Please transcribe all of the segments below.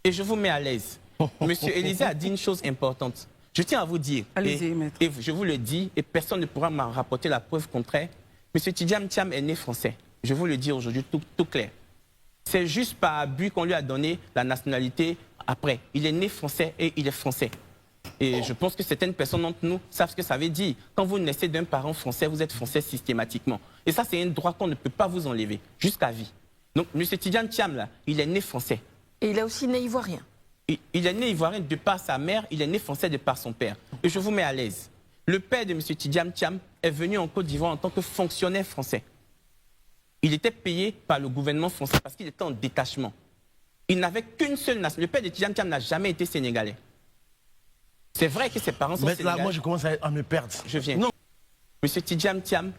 Et je vous mets à l'aise. Monsieur Élysée a dit une chose importante. Je tiens à vous dire, et je vous le dis, et personne ne pourra m'en rapporter la preuve contraire, Monsieur Tidjam Thiam est né français. Je vous le dis aujourd'hui tout clair. C'est juste par abus qu'on lui a donné la nationalité après. Il est né français et il est français. Et je pense que certaines personnes d'entre nous savent ce que ça veut dire. Quand vous naissez d'un parent français, vous êtes français systématiquement. Et ça, c'est un droit qu'on ne peut pas vous enlever, jusqu'à vie. Donc, M. Tidjam Thiam, là, il est né français. Et il est aussi né ivoirien. Il est né ivoirien de par sa mère, il est né français de par son père. Et je vous mets à l'aise. Le père de M. Tidjam Thiam est venu en Côte d'Ivoire en tant que fonctionnaire français. Il était payé par le gouvernement français parce qu'il était en détachement. Il n'avait qu'une seule nation. Le père de Tidjam Thiam n'a jamais été sénégalais. C'est vrai que ses parents sont sénégalais. Là, moi, je commence à me perdre. Je viens. Non. Monsieur Tidjam Thiam,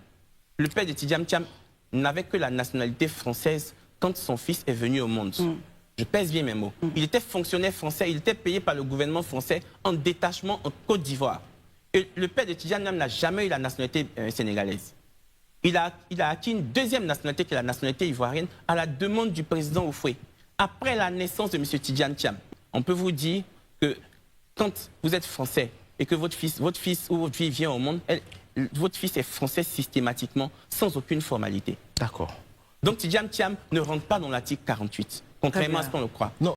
le père de Tidjam Thiam n'avait que la nationalité française quand son fils est venu au monde. Je pèse bien mes mots. Il était fonctionnaire français, il était payé par le gouvernement français en détachement en Côte d'Ivoire. Et le père de Tidjam Thiam n'a jamais eu la nationalité sénégalaise. Il a acquis une deuxième nationalité, qui est la nationalité ivoirienne, à la demande du président Houphouët. Après la naissance de M. Tidjam Thiam, on peut vous dire que quand vous êtes français et que votre fils ou votre fille vient au monde, votre fils est français systématiquement, sans aucune formalité. D'accord. Donc Tidjam Thiam ne rentre pas dans l'article 48, contrairement à ce qu'on le croit. Non.